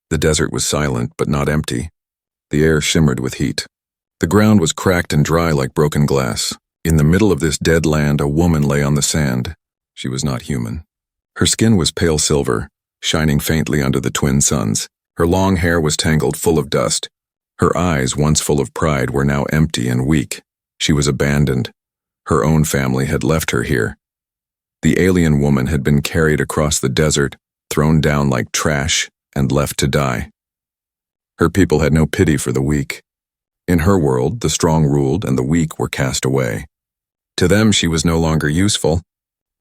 The desert was silent but not empty. The air shimmered with heat. The ground was cracked and dry like broken glass. In the middle of this dead land, a woman lay on the sand. She was not human. Her skin was pale silver, shining faintly under the twin suns. Her long hair was tangled full of dust. Her eyes, once full of pride, were now empty and weak. She was abandoned. Her own family had left her here. The alien woman had been carried across the desert, thrown down like trash, and left to die. Her people had no pity for the weak. In her world, the strong ruled and the weak were cast away. To them, she was no longer useful,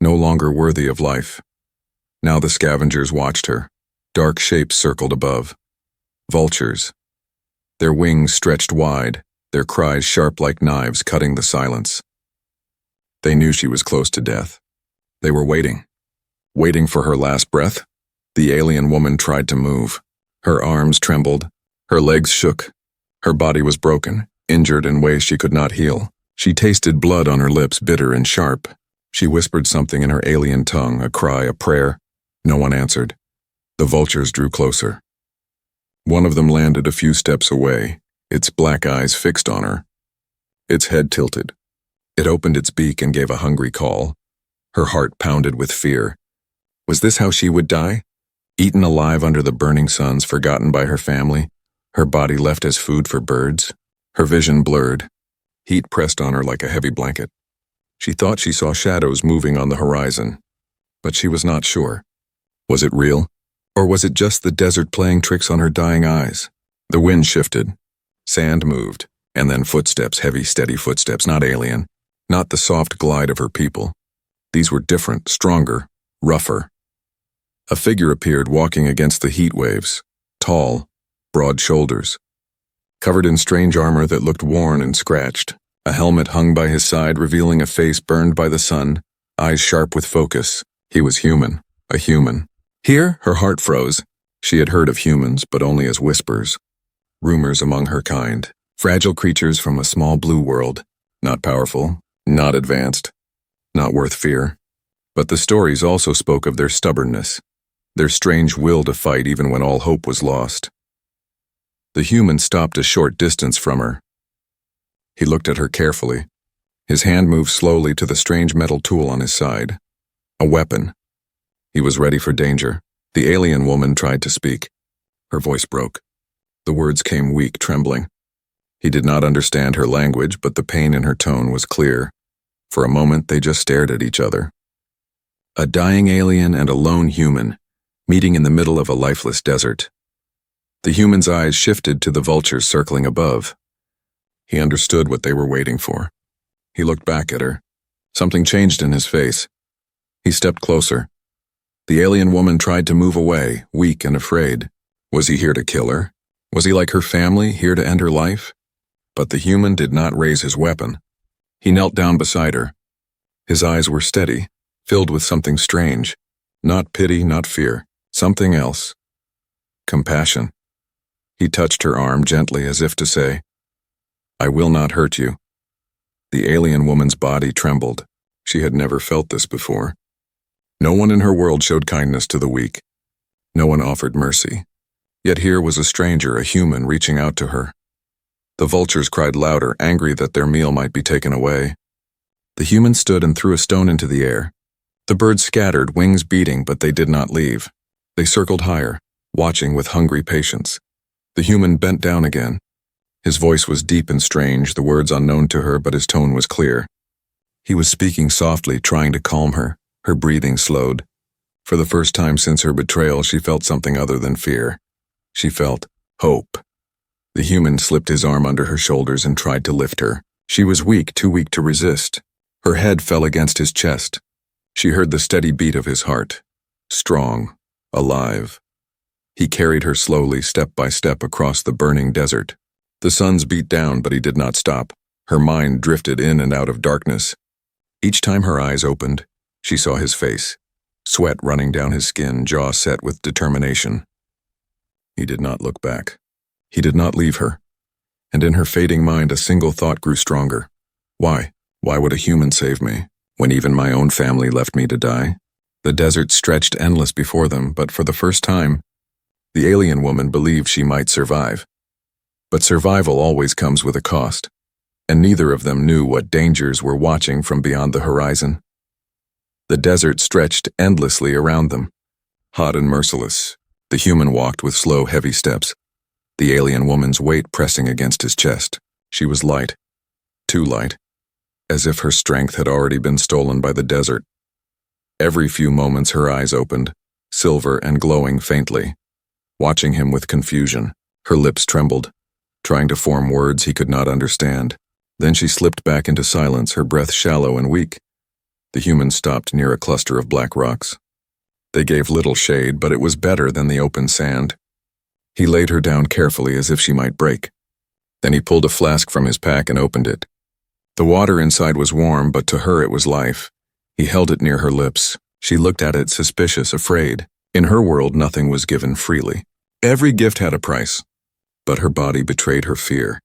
no longer worthy of life. Now the scavengers watched her. Dark shapes circled above. Vultures. Their wings stretched wide, their cries sharp like knives cutting the silence. They knew she was close to death. They were waiting for her last breath. The alien woman tried to move. Her arms trembled, her legs shook. Her body was broken, injured in ways she could not heal. She tasted blood on her lips, bitter and sharp. She whispered something in her alien tongue, a cry, a prayer. No one answered. The vultures drew closer. One of them landed a few steps away, its black eyes fixed on her. Its head tilted. It opened its beak and gave a hungry call. Her heart pounded with fear. Was this how she would die? Eaten alive under the burning suns, forgotten by her family, her body left as food for birds. Her vision blurred. Heat pressed on her like a heavy blanket. She thought she saw shadows moving on the horizon, but she was not sure. Was it real? Or was it just the desert playing tricks on her dying eyes? The wind shifted. Sand moved, and then footsteps, heavy, steady footsteps, not alien, not the soft glide of her people. These were different, stronger, rougher. A figure appeared walking against the heat waves, tall, broad shoulders, covered in strange armor that looked worn and scratched. A helmet hung by his side, revealing a face burned by the sun, eyes sharp with focus. He was human, a human. Here, her heart froze. She had heard of humans, but only as whispers. Rumors among her kind. Fragile creatures from a small blue world. Not powerful, not advanced, not worth fear. But the stories also spoke of their stubbornness, their strange will to fight even when all hope was lost. The human stopped a short distance from her. He looked at her carefully. His hand moved slowly to the strange metal tool on his side. A weapon. He was ready for danger. The alien woman tried to speak. Her voice broke. The words came weak, trembling. He did not understand her language, but the pain in her tone was clear. For a moment, they just stared at each other. A dying alien and a lone human, meeting in the middle of a lifeless desert. The human's eyes shifted to the vultures circling above. He understood what they were waiting for. He looked back at her. Something changed in his face. He stepped closer. The alien woman tried to move away, weak and afraid. Was he here to kill her? Was he like her family, here to end her life? But the human did not raise his weapon. He knelt down beside her. His eyes were steady, filled with something strange. Not pity, not fear. Something else. Compassion. He touched her arm gently as if to say, "I will not hurt you." The alien woman's body trembled. She had never felt this before. No one in her world showed kindness to the weak. No one offered mercy. Yet here was a stranger, a human, reaching out to her. The vultures cried louder, angry that their meal might be taken away. The human stood and threw a stone into the air. The birds scattered, wings beating, but they did not leave. They circled higher, watching with hungry patience. The human bent down again. His voice was deep and strange, the words unknown to her, but his tone was clear. He was speaking softly, trying to calm her. Her breathing slowed. For the first time since her betrayal, she felt something other than fear. She felt hope. The human slipped his arm under her shoulders and tried to lift her. She was weak, too weak to resist. Her head fell against his chest. She heard the steady beat of his heart. Strong, alive. He carried her slowly, step by step, across the burning desert. The suns beat down, but he did not stop. Her mind drifted in and out of darkness. Each time her eyes opened, she saw his face, sweat running down his skin, jaw set with determination. He did not look back. He did not leave her. And in her fading mind, a single thought grew stronger. Why? Why would a human save me, when even my own family left me to die? The desert stretched endless before them, but for the first time, The alien woman believed she might survive. But survival always comes with a cost, and neither of them knew what dangers were watching from beyond the horizon. The desert stretched endlessly around them, hot and merciless. The human walked with slow, heavy steps, the alien woman's weight pressing against his chest. She was light, too light, as if her strength had already been stolen by the desert. Every few moments her eyes opened, silver and glowing faintly, watching him with confusion. Her lips trembled, trying to form words he could not understand. Then she slipped back into silence, her breath shallow and weak. The human stopped near a cluster of black rocks. They gave little shade, but it was better than the open sand. He laid her down carefully as if she might break. Then he pulled a flask from his pack and opened it. The water inside was warm, but to her it was life. He held it near her lips. She looked at it, suspicious, afraid. In her world, nothing was given freely. Every gift had a price. But her body betrayed her fear.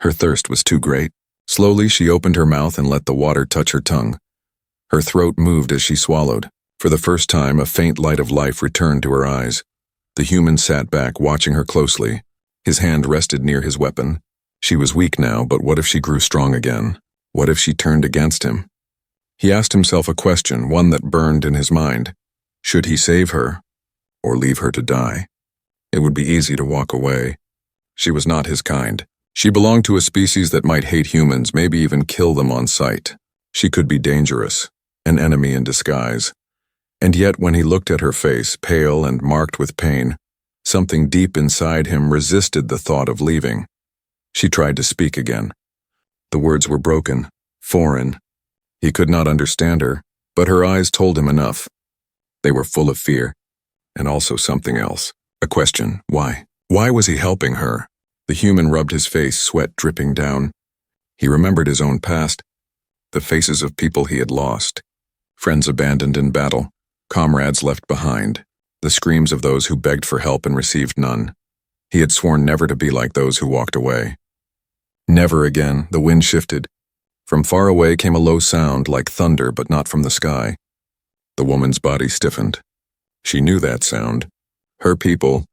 Her thirst was too great. Slowly, she opened her mouth and let the water touch her tongue. Her throat moved as she swallowed. For the first time, a faint light of life returned to her eyes. The human sat back, watching her closely. His hand rested near his weapon. She was weak now, but what if she grew strong again? What if she turned against him? He asked himself a question, one that burned in his mind. Should he save her, or leave her to die? It would be easy to walk away. She was not his kind. She belonged to a species that might hate humans, maybe even kill them on sight. She could be dangerous, an enemy in disguise. And yet when he looked at her face, pale and marked with pain, something deep inside him resisted the thought of leaving. She tried to speak again. The words were broken, foreign. He could not understand her, but her eyes told him enough. They were full of fear, and also something else. A question, why? Why was he helping her? The human rubbed his face, sweat dripping down. He remembered his own past, the faces of people he had lost, friends abandoned in battle, comrades left behind, the screams of those who begged for help and received none. He had sworn never to be like those who walked away. Never again. The wind shifted. From far away came a low sound, like thunder, but not from the sky. The woman's body stiffened. She knew that sound. Her people,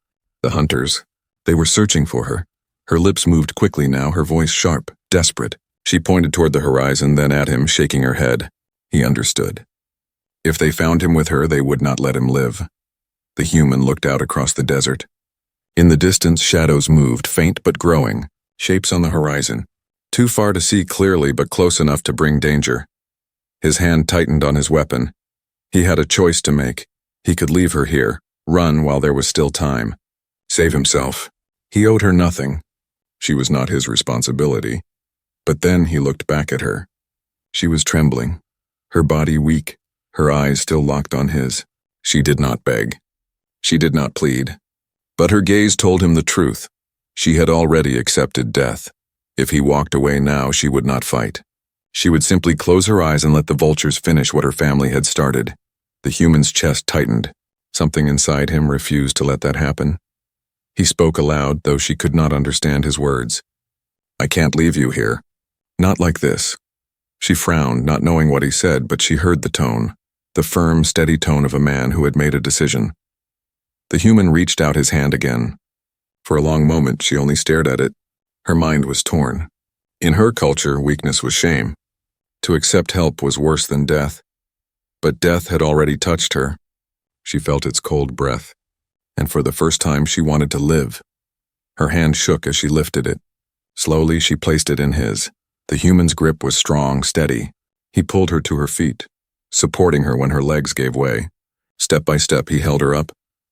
the hunters, they were searching for her. Her lips moved quickly now, her voice sharp, desperate. She pointed toward the horizon, then at him, shaking her head. He understood. If they found him with her, they would not let him live. The human looked out across the desert. In the distance, shadows moved, faint but growing, shapes on the horizon. Too far to see clearly, but close enough to bring danger. His hand tightened on his weapon. He had a choice to make. He could leave her here, run while there was still time. Save himself. He owed her nothing. She was not his responsibility. But then he looked back at her. She was trembling, her body weak, her eyes still locked on his. She did not beg. She did not plead. But her gaze told him the truth. She had already accepted death. If he walked away now, she would not fight. She would simply close her eyes and let the vultures finish what her family had started. The human's chest tightened. Something inside him refused to let that happen. He spoke aloud, though she could not understand his words. I can't leave you here. Not like this. She frowned, not knowing what he said, but she heard the tone, the firm, steady tone of a man who had made a decision. The human reached out his hand again. For a long moment, she only stared at it. Her mind was torn. In her culture, weakness was shame. To accept help was worse than death. But death had already touched her. She felt its cold breath. And for the first time, she wanted to live. Her hand shook as she lifted it. Slowly, she placed it in his. The human's grip was strong, steady. He pulled her to her feet, supporting her when her legs gave way. Step by step, he held her up,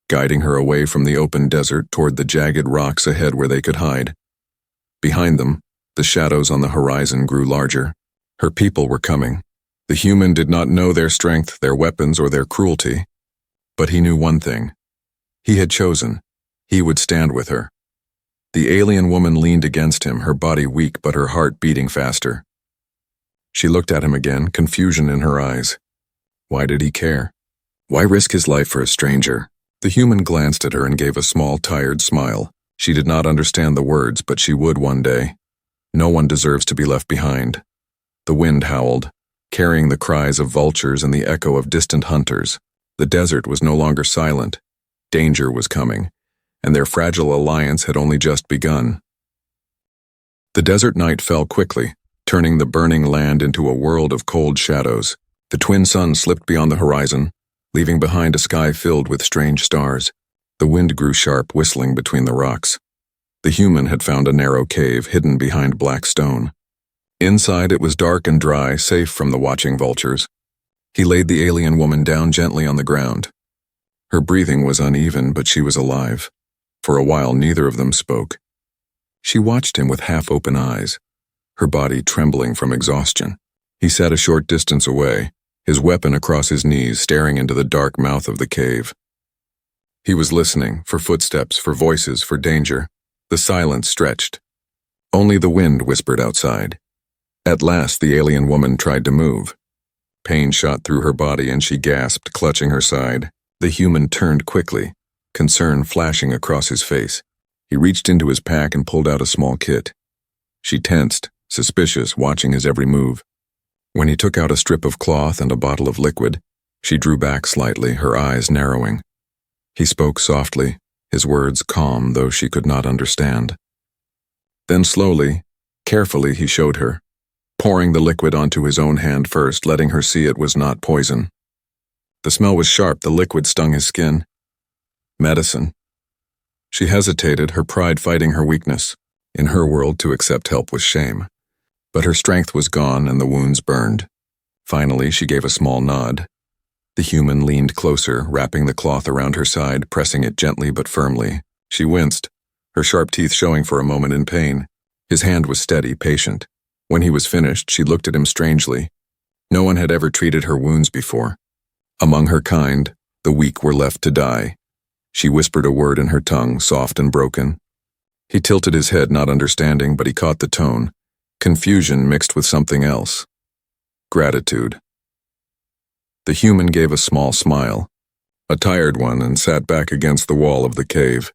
guiding her away from the open desert toward the jagged rocks ahead where they could hide. Behind them, the shadows on the horizon grew larger. Her people were coming. The human did not know their strength, their weapons, or their cruelty. But he knew one thing. He had chosen. He would stand with her. The alien woman leaned against him, her body weak but her heart beating faster. She looked at him again, confusion in her eyes. Why did he care? Why risk his life for a stranger? The human glanced at her and gave a small, tired smile. She did not understand the words, but she would one day. No one deserves to be left behind. The wind howled, carrying the cries of vultures and the echo of distant hunters. The desert was no longer silent. Danger was coming, and their fragile alliance had only just begun. The desert night fell quickly, turning the burning land into a world of cold shadows. The twin suns slipped beyond the horizon, leaving behind a sky filled with strange stars. The wind grew sharp, whistling between the rocks. The human had found a narrow cave hidden behind black stone. Inside it was dark and dry, safe from the watching vultures. He laid the alien woman down gently on the ground. Her breathing was uneven, but she was alive. For a while neither of them spoke. She watched him with half-open eyes, her body trembling from exhaustion. He sat a short distance away, his weapon across his knees, staring into the dark mouth of the cave. He was listening, for footsteps, for voices, for danger. The silence stretched. Only the wind whispered outside. At last the alien woman tried to move. Pain shot through her body and she gasped, clutching her side. The human turned quickly, concern flashing across his face. He reached into his pack and pulled out a small kit. She tensed, suspicious, watching his every move. When he took out a strip of cloth and a bottle of liquid, she drew back slightly, her eyes narrowing. He spoke softly, his words calm, though she could not understand. Then slowly, carefully he showed her, pouring the liquid onto his own hand first, letting her see it was not poison. The smell was sharp, the liquid stung his skin. Medicine. She hesitated, her pride fighting her weakness. In her world, to accept help was shame. But her strength was gone and the wounds burned. Finally, she gave a small nod. The human leaned closer, wrapping the cloth around her side, pressing it gently but firmly. She winced, her sharp teeth showing for a moment in pain. His hand was steady, patient. When he was finished, she looked at him strangely. No one had ever treated her wounds before. Among her kind, the weak were left to die. She whispered a word in her tongue, soft and broken. He tilted his head, not understanding, but he caught the tone. Confusion mixed with something else. Gratitude. The human gave a small smile, a tired one, and sat back against the wall of the cave.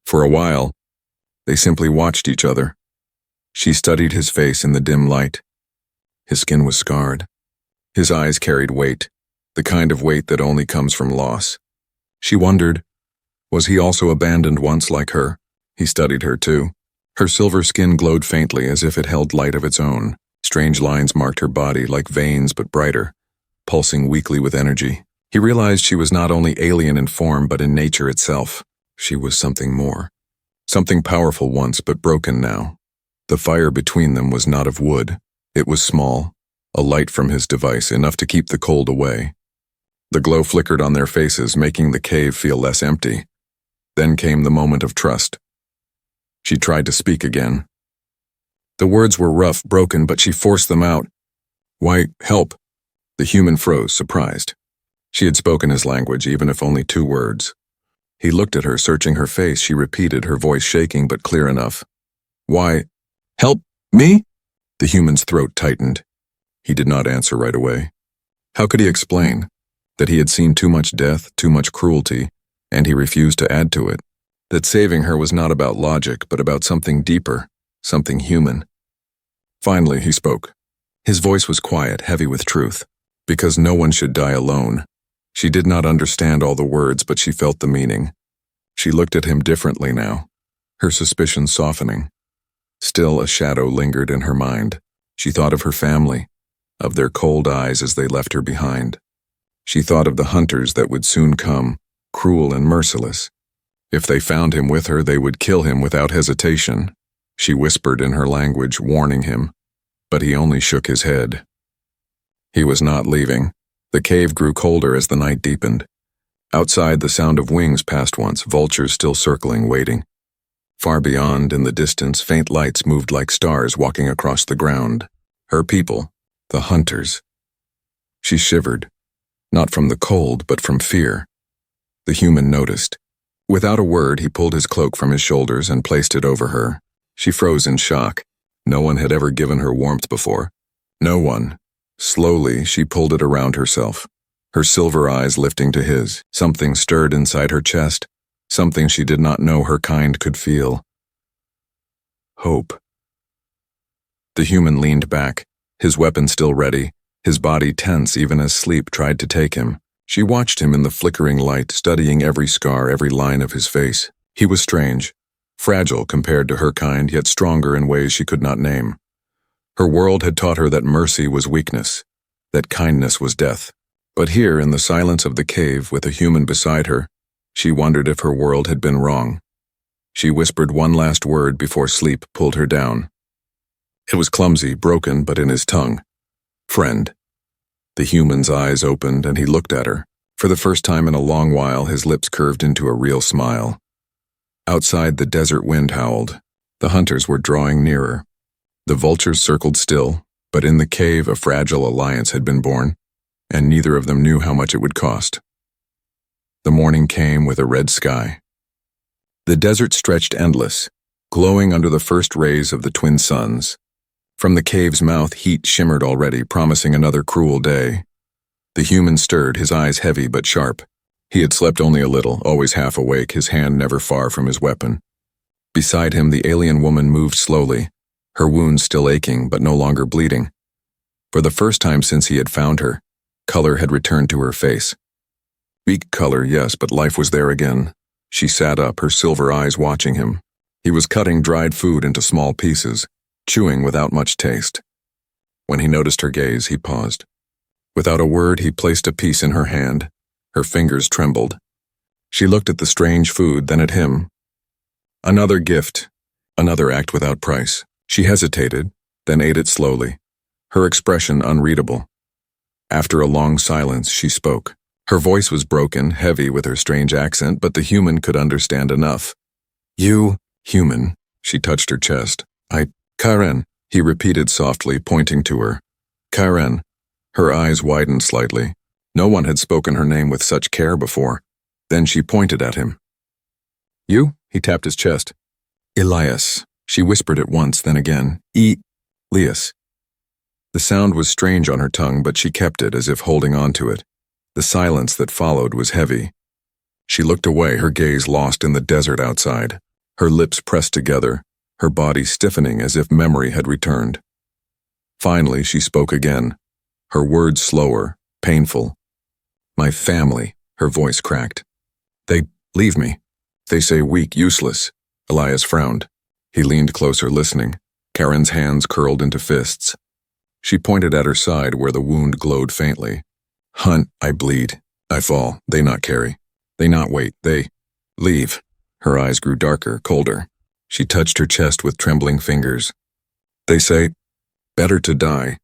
For a while, they simply watched each other. She studied his face in the dim light. His skin was scarred. His eyes carried weight, the kind of weight that only comes from loss. She wondered, was he also abandoned once like her? He studied her too. Her silver skin glowed faintly as if it held light of its own. Strange lines marked her body, like veins but brighter, pulsing weakly with energy. He realized she was not only alien in form but in nature itself. She was something more. Something powerful once but broken now. The fire between them was not of wood. It was small, a light from his device, enough to keep the cold away. The glow flickered on their faces, making the cave feel less empty. Then came the moment of trust. She tried to speak again. The words were rough, broken, but she forced them out. "Why, help." The human froze, surprised. She had spoken his language, even if only 2 words. He looked at her, searching her face. She repeated, her voice shaking but clear enough. "Why, help me?" The human's throat tightened. He did not answer right away. How could he explain? That he had seen too much death, too much cruelty, and he refused to add to it. That saving her was not about logic, but about something deeper, something human. Finally, he spoke. His voice was quiet, heavy with truth. Because no one should die alone. She did not understand all the words, but she felt the meaning. She looked at him differently now, her suspicions softening. Still, a shadow lingered in her mind. She thought of her family, of their cold eyes as they left her behind. She thought of the hunters that would soon come, cruel and merciless. If they found him with her, they would kill him without hesitation. She whispered in her language, warning him, but he only shook his head. He was not leaving. The cave grew colder as the night deepened. Outside, the sound of wings passed once, vultures still circling, waiting. Far beyond, in the distance, faint lights moved like stars walking across the ground. Her people, the hunters. She shivered, not from the cold, but from fear. The human noticed. Without a word, he pulled his cloak from his shoulders and placed it over her. She froze in shock. No one had ever given her warmth before. No one. Slowly, she pulled it around herself, her silver eyes lifting to his. Something stirred inside her chest, something she did not know her kind could feel. Hope. The human leaned back, his weapon still ready, his body tense even as sleep tried to take him. She watched him in the flickering light, studying every scar, every line of his face. He was strange, fragile compared to her kind, yet stronger in ways she could not name. Her world had taught her that mercy was weakness, that kindness was death. But here, in the silence of the cave with a human beside her, she wondered if her world had been wrong. She whispered one last word before sleep pulled her down. It was clumsy, broken, but in his tongue. Friend. The human's eyes opened and he looked at her. For the first time in a long while, his lips curved into a real smile. Outside, the desert wind howled. The hunters were drawing nearer. The vultures circled still, but in the cave a fragile alliance had been born, and neither of them knew how much it would cost. The morning came with a red sky. The desert stretched endless, glowing under the first rays of the twin suns. From the cave's mouth, heat shimmered already, promising another cruel day. The human stirred, his eyes heavy but sharp. He had slept only a little, always half awake, his hand never far from his weapon. Beside him, the alien woman moved slowly, her wounds still aching but no longer bleeding. For the first time since he had found her, color had returned to her face. Weak color, yes, but life was there again. She sat up, her silver eyes watching him. He was cutting dried food into small pieces, chewing without much taste. When he noticed her gaze, he paused. Without a word, he placed a piece in her hand. Her fingers trembled. She looked at the strange food, then at him. Another gift, another act without price. She hesitated, then ate it slowly, her expression unreadable. After a long silence, she spoke. Her voice was broken, heavy with her strange accent, but the human could understand enough. You, human, she touched her chest. Karen, he repeated softly, pointing to her. Karen. Her eyes widened slightly. No one had spoken her name with such care before. Then she pointed at him. You? He tapped his chest. Elias. She whispered it once, then again. Elias. The sound was strange on her tongue, but she kept it as if holding on to it. The silence that followed was heavy. She looked away, her gaze lost in the desert outside. Her lips pressed together, her body stiffening as if memory had returned. Finally, she spoke again, her words slower, painful. My family, her voice cracked. They leave me. They say weak, useless. Elias frowned. He leaned closer, listening. Karen's hands curled into fists. She pointed at her side where the wound glowed faintly. Hunt, I bleed. I fall. They not carry. They not wait. They leave. Her eyes grew darker, colder. She touched her chest with trembling fingers. They say, better to die.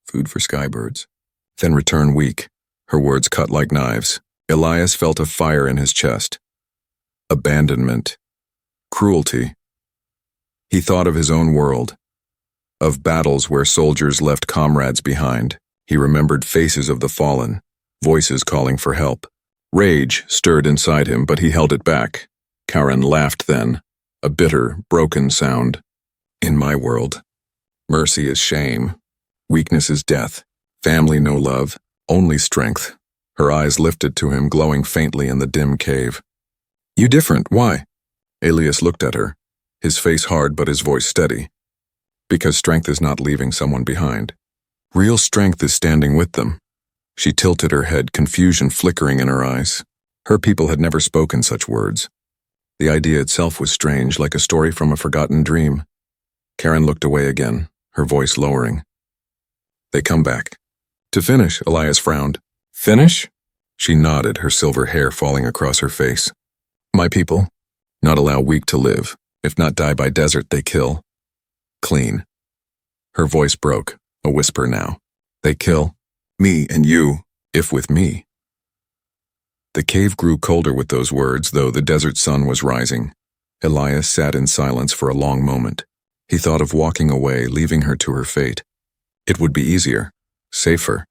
Food for skybirds. Then return weak. Her words cut like knives. Elias felt a fire in his chest. Abandonment. Cruelty. He thought of his own world. Of battles where soldiers left comrades behind. He remembered faces of the fallen, voices calling for help. Rage stirred inside him, but he held it back. Karen laughed then, a bitter, broken sound. In my world, mercy is shame. Weakness is death. Family no love, only strength. Her eyes lifted to him, glowing faintly in the dim cave. You different, why? Elias looked at her, his face hard but his voice steady. Because strength is not leaving someone behind. Real strength is standing with them. She tilted her head, confusion flickering in her eyes. Her people had never spoken such words. The idea itself was strange, like a story from a forgotten dream. Karen looked away again, her voice lowering. They come back. To finish, Elias frowned. Finish? She nodded, her silver hair falling across her face. My people, not allow weak to live. If not die by desert, they kill. Clean. Her voice broke, a whisper now. They kill me and you, if with me. The cave grew colder with those words, though the desert sun was rising. Elias sat in silence for a long moment. He thought of walking away, leaving her to her fate. It would be easier, safer.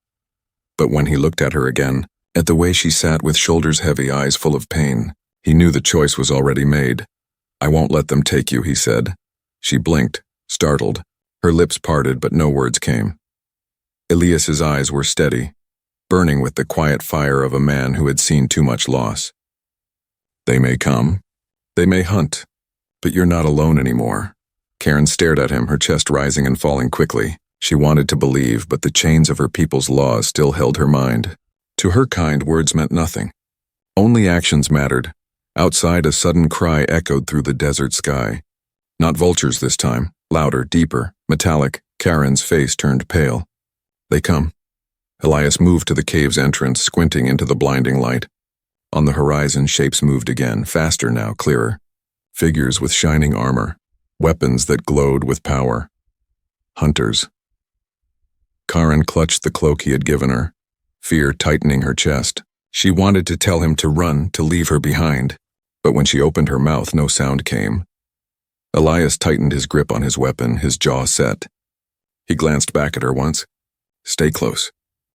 But when he looked at her again, at the way she sat with shoulders heavy, eyes full of pain, he knew the choice was already made. I won't let them take you, he said. She blinked, startled. Her lips parted, but no words came. Elias's eyes were steady, burning with the quiet fire of a man who had seen too much loss. They may come. They may hunt. But you're not alone anymore. Karen stared at him, her chest rising and falling quickly. She wanted to believe, but the chains of her people's laws still held her mind. To her kind, words meant nothing. Only actions mattered, Outside, a sudden cry echoed through the desert sky. Not vultures this time, louder, deeper, metallic. Karen's face turned pale. They come. Elias moved to the cave's entrance, squinting into the blinding light. On the horizon, shapes moved again, faster now, clearer. Figures with shining armor, weapons that glowed with power. Hunters. Karen clutched the cloak he had given her, fear tightening her chest. She wanted to tell him to run, to leave her behind, but when she opened her mouth, no sound came. Elias tightened his grip on his weapon, his jaw set. He glanced back at her once. Stay close.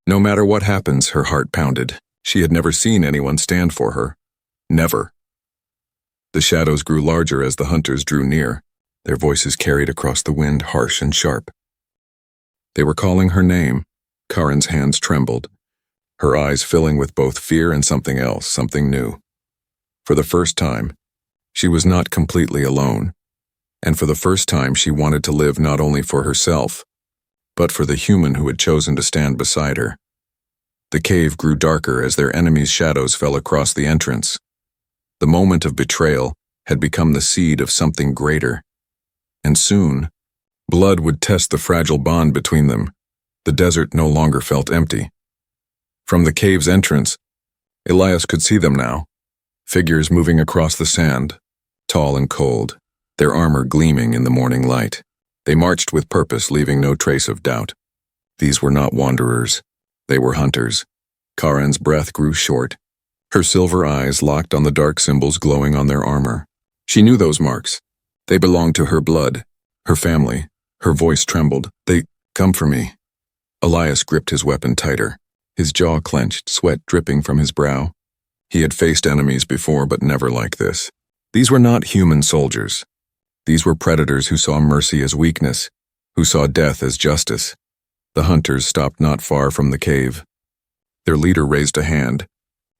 No matter what happens, her heart pounded. She had never seen anyone stand for her. Never. The shadows grew larger as the hunters drew near, their voices carried across the wind, harsh and sharp. They were calling her name. Karen's hands trembled, her eyes filling with both fear and something else, something new. For the first time, she was not completely alone, and for the first time she wanted to live not only for herself, but for the human who had chosen to stand beside her. The cave grew darker as their enemies' shadows fell across the entrance. The moment of betrayal had become the seed of something greater, and soon, blood would test the fragile bond between them. The desert no longer felt empty. From the cave's entrance, Elias could see them now, figures moving across the sand, tall and cold, their armor gleaming in the morning light. They marched with purpose, leaving no trace of doubt. These were not wanderers. They were hunters. Karen's breath grew short, her silver eyes locked on the dark symbols glowing on their armor. She knew those marks. They belonged to her blood, her family. Her voice trembled. They come for me. Elias gripped his weapon tighter, his jaw clenched, sweat dripping from his brow. He had faced enemies before, but never like this. These were not human soldiers. These were predators who saw mercy as weakness, who saw death as justice. The hunters stopped not far from the cave. Their leader raised a hand.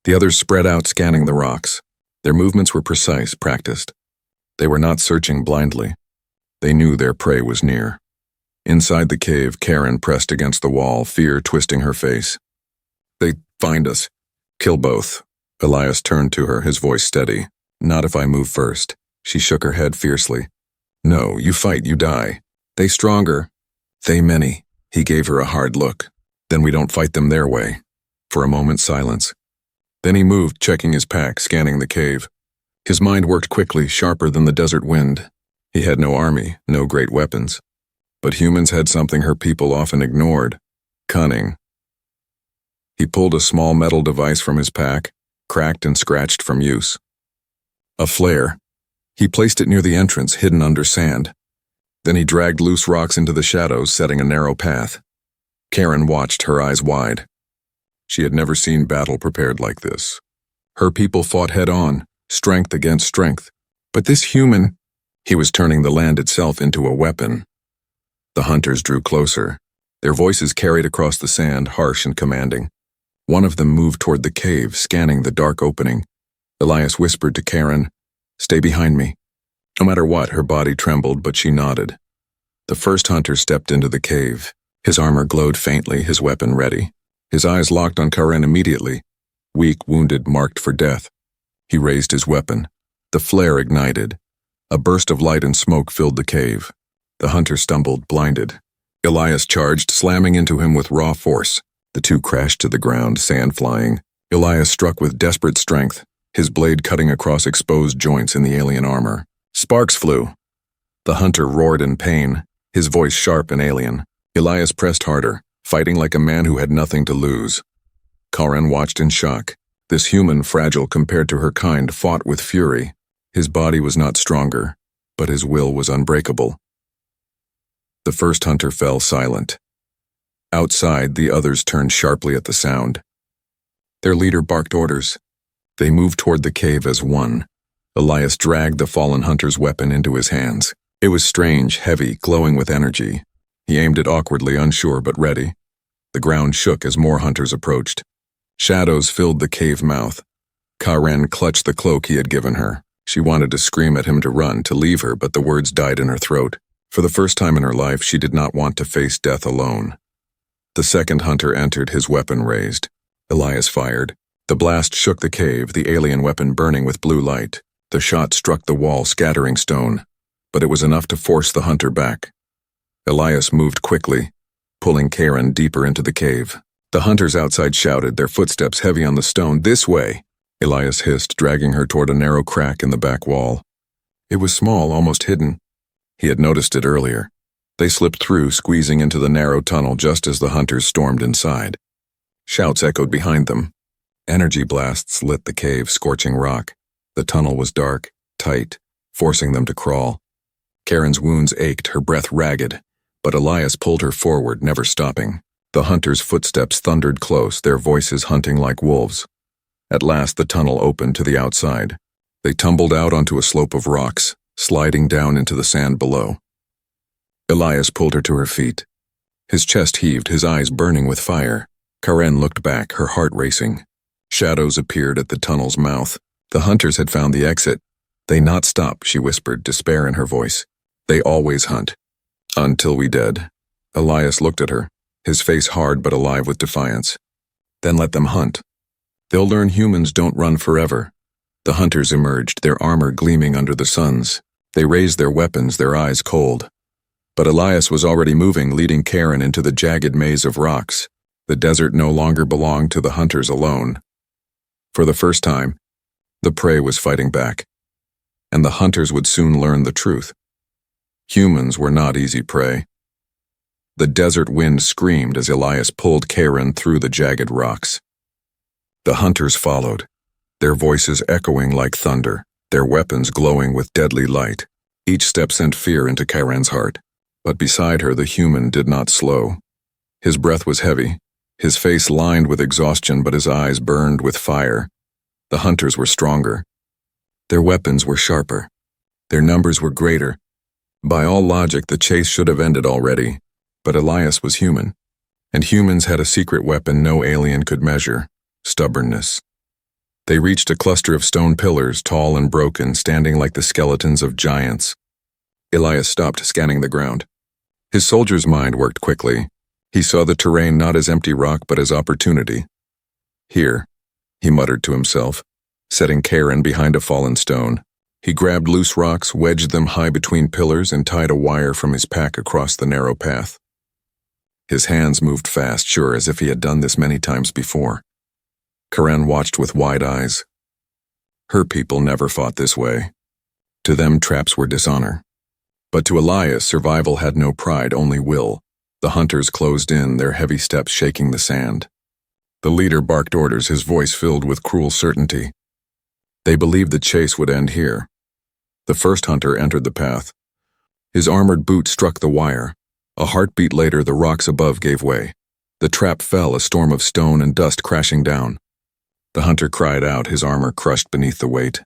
The others spread out, scanning the rocks. Their movements were precise, practiced. They were not searching blindly. They knew their prey was near. Inside the cave, Karen pressed against the wall, fear twisting her face. They find us. Kill both. Elias turned to her, his voice steady. Not if I move first. She shook her head fiercely. No, you fight, you die. They stronger. They many. He gave her a hard look. Then we don't fight them their way. For a moment, silence. Then he moved, checking his pack, scanning the cave. His mind worked quickly, sharper than the desert wind. He had no army, no great weapons. But humans had something her people often ignored: cunning. He pulled a small metal device from his pack, cracked and scratched from use. A flare. He placed it near the entrance, hidden under sand. Then he dragged loose rocks into the shadows, setting a narrow path. Karen watched, her eyes wide. She had never seen battle prepared like this. Her people fought head-on, strength against strength. But this human, he was turning the land itself into a weapon. The hunters drew closer. Their voices carried across the sand, harsh and commanding. One of them moved toward the cave, scanning the dark opening. Elias whispered to Karen, "Stay behind me." No matter what, her body trembled, but she nodded. The first hunter stepped into the cave. His armor glowed faintly, his weapon ready. His eyes locked on Karen immediately. Weak, wounded, marked for death. He raised his weapon. The flare ignited. A burst of light and smoke filled the cave. The hunter stumbled, blinded. Elias charged, slamming into him with raw force. The two crashed to the ground, sand flying. Elias struck with desperate strength, his blade cutting across exposed joints in the alien armor. Sparks flew. The hunter roared in pain, his voice sharp and alien. Elias pressed harder, fighting like a man who had nothing to lose. Karen watched in shock. This human, fragile compared to her kind, fought with fury. His body was not stronger, but his will was unbreakable. The first hunter fell silent. Outside, the others turned sharply at the sound. Their leader barked orders. They moved toward the cave as one. Elias dragged the fallen hunter's weapon into his hands. It was strange, heavy, glowing with energy. He aimed it awkwardly, unsure but ready. The ground shook as more hunters approached. Shadows filled the cave mouth. Karen clutched the cloak he had given her. She wanted to scream at him to run, to leave her, but the words died in her throat. For the first time in her life, she did not want to face death alone. The second hunter entered, his weapon raised. Elias fired. The blast shook the cave, the alien weapon burning with blue light. The shot struck the wall, scattering stone, but it was enough to force the hunter back. Elias moved quickly, pulling Karen deeper into the cave. The hunters outside shouted, their footsteps heavy on the stone. "This way!" Elias hissed, dragging her toward a narrow crack in the back wall. It was small, almost hidden. He had noticed it earlier. They slipped through, squeezing into the narrow tunnel just as the hunters stormed inside. Shouts echoed behind them. Energy blasts lit the cave, scorching rock. The tunnel was dark, tight, forcing them to crawl. Karen's wounds ached, her breath ragged, but Elias pulled her forward, never stopping. The hunters' footsteps thundered close, their voices hunting like wolves. At last the tunnel opened to the outside. They tumbled out onto a slope of rocks, sliding down into the sand below. Elias pulled her to her feet. His chest heaved, his eyes burning with fire. Karen looked back, her heart racing. Shadows appeared at the tunnel's mouth. The hunters had found the exit. "They not stop," she whispered, despair in her voice. "They always hunt. Until we dead." Elias looked at her, his face hard but alive with defiance. "Then let them hunt. They'll learn humans don't run forever." The hunters emerged, their armor gleaming under the suns. They raised their weapons, their eyes cold. But Elias was already moving, leading Karen into the jagged maze of rocks. The desert no longer belonged to the hunters alone. For the first time, the prey was fighting back. And the hunters would soon learn the truth. Humans were not easy prey. The desert wind screamed as Elias pulled Karen through the jagged rocks. The hunters followed, their voices echoing like thunder, their weapons glowing with deadly light. Each step sent fear into Karen's heart. But beside her, the human did not slow. His breath was heavy, his face lined with exhaustion, but his eyes burned with fire. The hunters were stronger. Their weapons were sharper. Their numbers were greater. By all logic, the chase should have ended already. But Elias was human, and humans had a secret weapon no alien could measure: stubbornness. They reached a cluster of stone pillars, tall and broken, standing like the skeletons of giants. Elias stopped, scanning the ground. His soldier's mind worked quickly. He saw the terrain not as empty rock but as opportunity. "Here," he muttered to himself, setting Karen behind a fallen stone. He grabbed loose rocks, wedged them high between pillars, and tied a wire from his pack across the narrow path. His hands moved fast, sure as if he had done this many times before. Karen watched with wide eyes. Her people never fought this way. To them, traps were dishonor. But to Elias, survival had no pride, only will. The hunters closed in, their heavy steps shaking the sand. The leader barked orders, his voice filled with cruel certainty. They believed the chase would end here. The first hunter entered the path. His armored boot struck the wire. A heartbeat later, the rocks above gave way. The trap fell, a storm of stone and dust crashing down. The hunter cried out, his armor crushed beneath the weight.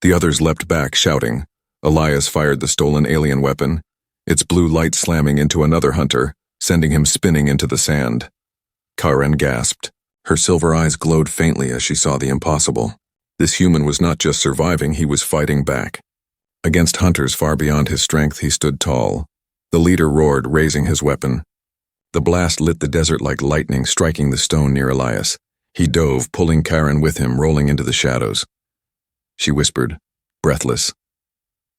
The others leapt back, shouting. Elias fired the stolen alien weapon, its blue light slamming into another hunter, sending him spinning into the sand. Karen gasped. Her silver eyes glowed faintly as she saw the impossible. This human was not just surviving, he was fighting back. Against hunters far beyond his strength, he stood tall. The leader roared, raising his weapon. The blast lit the desert like lightning, striking the stone near Elias. He dove, pulling Karen with him, rolling into the shadows. She whispered, breathless.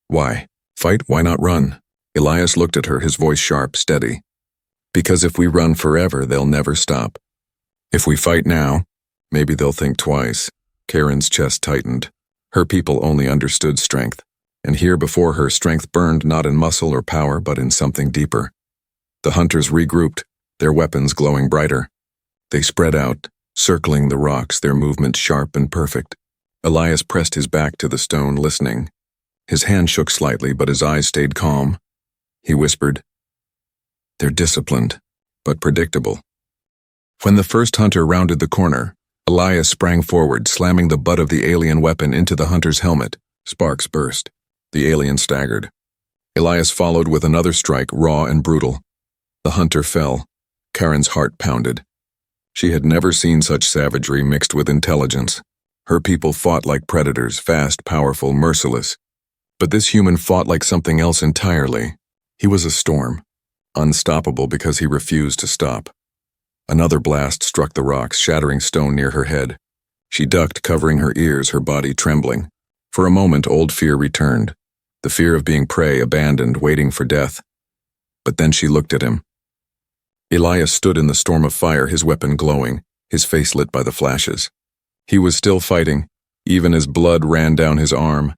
"Why? Fight? Why not run?" Elias looked at her, his voice sharp, steady. "Because if we run forever, they'll never stop. If we fight now, maybe they'll think twice." Karen's chest tightened. Her people only understood strength, and here before her, strength burned not in muscle or power, but in something deeper. The hunters regrouped, their weapons glowing brighter. They spread out, circling the rocks, their movement sharp and perfect. Elias pressed his back to the stone, listening. His hand shook slightly, but his eyes stayed calm. He whispered, "They're disciplined, but predictable." When the first hunter rounded the corner, Elias sprang forward, slamming the butt of the alien weapon into the hunter's helmet. Sparks burst. The alien staggered. Elias followed with another strike, raw and brutal. The hunter fell. Karen's heart pounded. She had never seen such savagery mixed with intelligence. Her people fought like predators, fast, powerful, merciless. But this human fought like something else entirely. He was a storm, unstoppable because he refused to stop. Another blast struck the rocks, shattering stone near her head. She ducked, covering her ears, her body trembling. For a moment, old fear returned, the fear of being prey, abandoned, waiting for death. But then she looked at him. Elias stood in the storm of fire, his weapon glowing, his face lit by the flashes. He was still fighting, even as blood ran down his arm.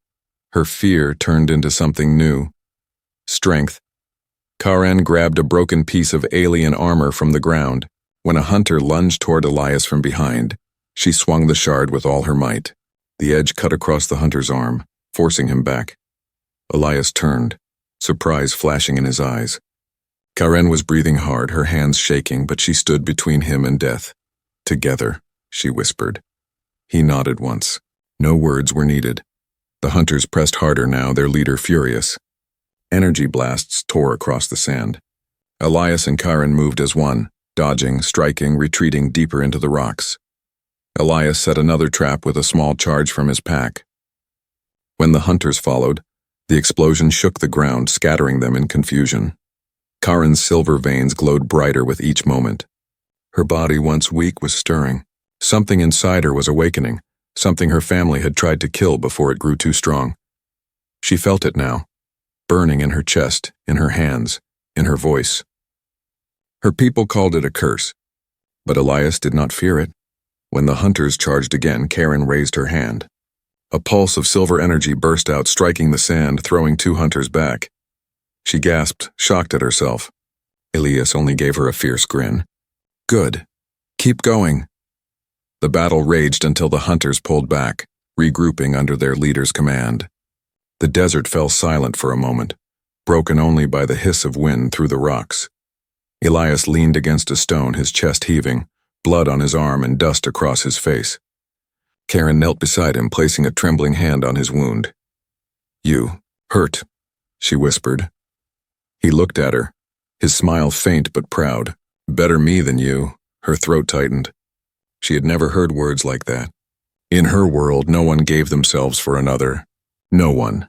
Her fear turned into something new. Strength. Karen grabbed a broken piece of alien armor from the ground. When a hunter lunged toward Elias from behind, she swung the shard with all her might. The edge cut across the hunter's arm, forcing him back. Elias turned, surprise flashing in his eyes. Karen was breathing hard, her hands shaking, but she stood between him and death. Together, she whispered. He nodded once. No words were needed. The hunters pressed harder now, their leader furious. Energy blasts tore across the sand. Elias and Karen moved as one, dodging, striking, retreating deeper into the rocks. Elias set another trap with a small charge from his pack. When the hunters followed, the explosion shook the ground, scattering them in confusion. Karen's silver veins glowed brighter with each moment. Her body, once weak, was stirring. Something inside her was awakening, something her family had tried to kill before it grew too strong. She felt it now, burning in her chest, in her hands, in her voice. Her people called it a curse, but Elias did not fear it. When the hunters charged again, Karen raised her hand. A pulse of silver energy burst out, striking the sand, throwing two hunters back. She gasped, shocked at herself. Elias only gave her a fierce grin. Good. Keep going. The battle raged until the hunters pulled back, regrouping under their leader's command. The desert fell silent for a moment, broken only by the hiss of wind through the rocks. Elias leaned against a stone, his chest heaving, blood on his arm and dust across his face. Karen knelt beside him, placing a trembling hand on his wound. You hurt, she whispered. He looked at her, his smile faint but proud. Better me than you. Her throat tightened. She had never heard words like that. In her world, no one gave themselves for another. No one.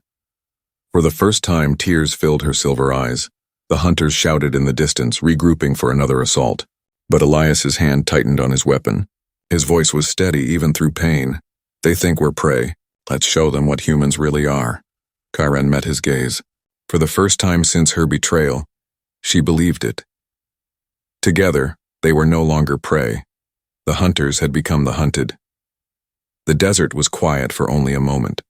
For the first time, tears filled her silver eyes. The hunters shouted in the distance, regrouping for another assault. But Elias's hand tightened on his weapon. His voice was steady even through pain. They think we're prey. Let's show them what humans really are. Karen met his gaze. For the first time since her betrayal, she believed it. Together, they were no longer prey. The hunters had become the hunted. The desert was quiet for only a moment.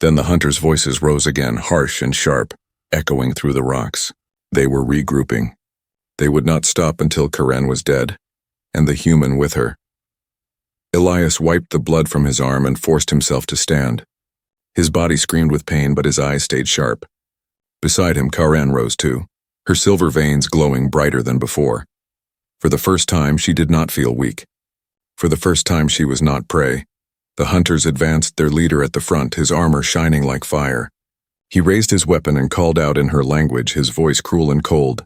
Then the hunters' voices rose again, harsh and sharp, echoing through the rocks. They were regrouping. They would not stop until Karen was dead, and the human with her. Elias wiped the blood from his arm and forced himself to stand. His body screamed with pain, but his eyes stayed sharp. Beside him, Karen rose too, her silver veins glowing brighter than before. For the first time, she did not feel weak. For the first time, she was not prey. The hunters advanced, their leader at the front, his armor shining like fire. He raised his weapon and called out in her language, his voice cruel and cold.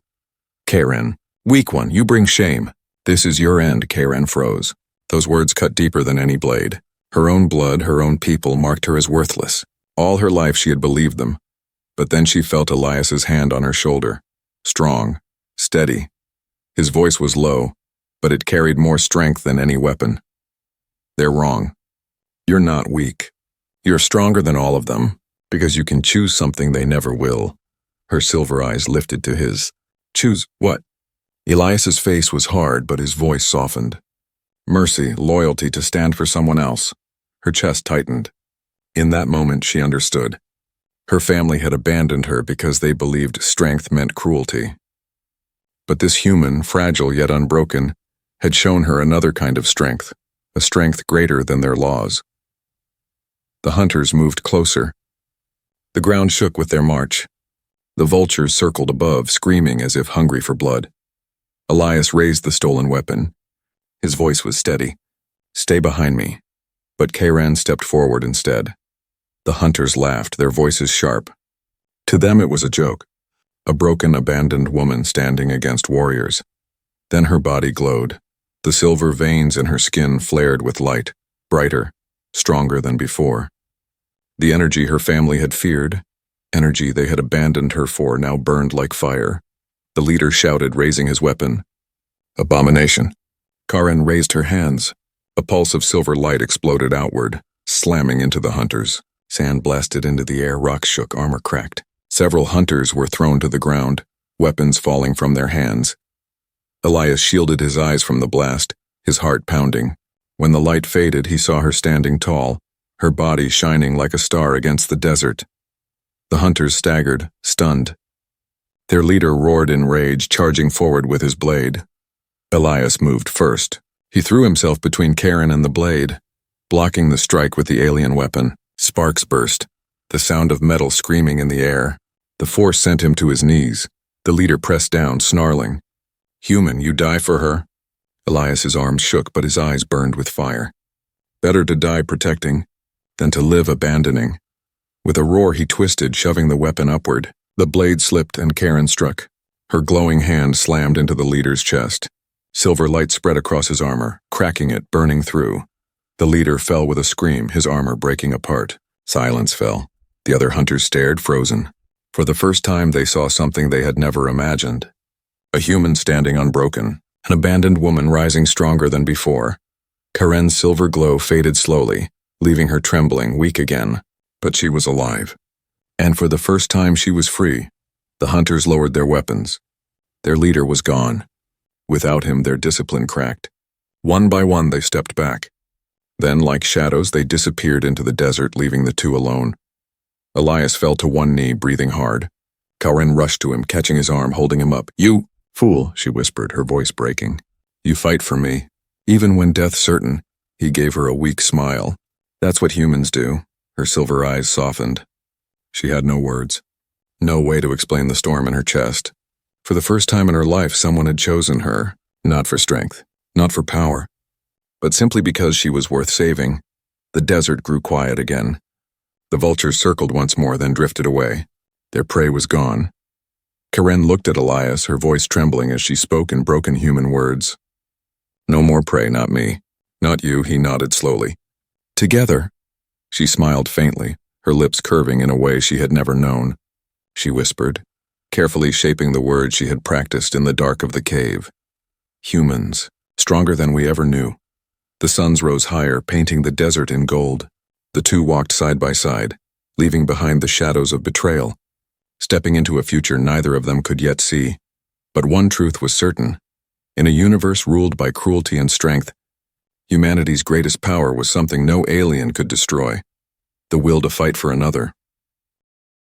Karen, weak one, you bring shame. This is your end, Karen froze. Those words cut deeper than any blade. Her own blood, her own people marked her as worthless. All her life she had believed them. But then she felt Elias's hand on her shoulder. Strong, steady. His voice was low, but it carried more strength than any weapon. They're wrong. You're not weak. You're stronger than all of them, because you can choose something they never will. Her silver eyes lifted to his. Choose what? Elias's face was hard, but his voice softened. Mercy, loyalty, to stand for someone else. Her chest tightened. In that moment, she understood. Her family had abandoned her because they believed strength meant cruelty. But this human, fragile yet unbroken, had shown her another kind of strength, a strength greater than their laws. The hunters moved closer. The ground shook with their march. The vultures circled above, screaming as if hungry for blood. Elias raised the stolen weapon. His voice was steady. Stay behind me. But Karen stepped forward instead. The hunters laughed, their voices sharp. To them it was a joke. A broken, abandoned woman standing against warriors. Then her body glowed. The silver veins in her skin flared with light, brighter, stronger than before. The energy her family had feared, energy they had abandoned her for, now burned like fire. The leader shouted, raising his weapon. Abomination. Karen raised her hands. A pulse of silver light exploded outward, slamming into the hunters. Sand blasted into the air, rocks shook, armor cracked. Several hunters were thrown to the ground, weapons falling from their hands. Elias shielded his eyes from the blast, his heart pounding. When the light faded, he saw her standing tall, her body shining like a star against the desert. The hunters staggered, stunned. Their leader roared in rage, charging forward with his blade. Elias moved first. He threw himself between Karen and the blade, blocking the strike with the alien weapon. Sparks burst, the sound of metal screaming in the air. The force sent him to his knees. The leader pressed down, snarling. "Human, you die for her?" Elias's arms shook, but his eyes burned with fire. Better to die protecting than to live abandoning. With a roar, he twisted, shoving the weapon upward. The blade slipped and Karen struck. Her glowing hand slammed into the leader's chest. Silver light spread across his armor, cracking it, burning through. The leader fell with a scream, his armor breaking apart. Silence fell. The other hunters stared, frozen. For the first time, they saw something they had never imagined. A human standing unbroken, an abandoned woman rising stronger than before. Karen's silver glow faded slowly, leaving her trembling, weak again. But she was alive. And for the first time, she was free. The hunters lowered their weapons. Their leader was gone. Without him, their discipline cracked. One by one, they stepped back. Then, like shadows, they disappeared into the desert, leaving the two alone. Elias fell to one knee, breathing hard. Karen rushed to him, catching his arm, holding him up. "You fool," she whispered, her voice breaking. "You fight for me, even when death's certain." He gave her a weak smile. "That's what humans do." Her silver eyes softened. She had no words. No way to explain the storm in her chest. For the first time in her life, someone had chosen her, not for strength, not for power, but simply because she was worth saving. The desert grew quiet again. The vultures circled once more, then drifted away. Their prey was gone. Karen looked at Elias, her voice trembling as she spoke in broken human words. "No more prey, not me. Not you," he nodded slowly. "Together." She smiled faintly, her lips curving in a way she had never known. She whispered, carefully shaping the words she had practiced in the dark of the cave. "Humans, stronger than we ever knew." The suns rose higher, painting the desert in gold. The two walked side by side, leaving behind the shadows of betrayal, stepping into a future neither of them could yet see. But one truth was certain. In a universe ruled by cruelty and strength, humanity's greatest power was something no alien could destroy: the will to fight for another.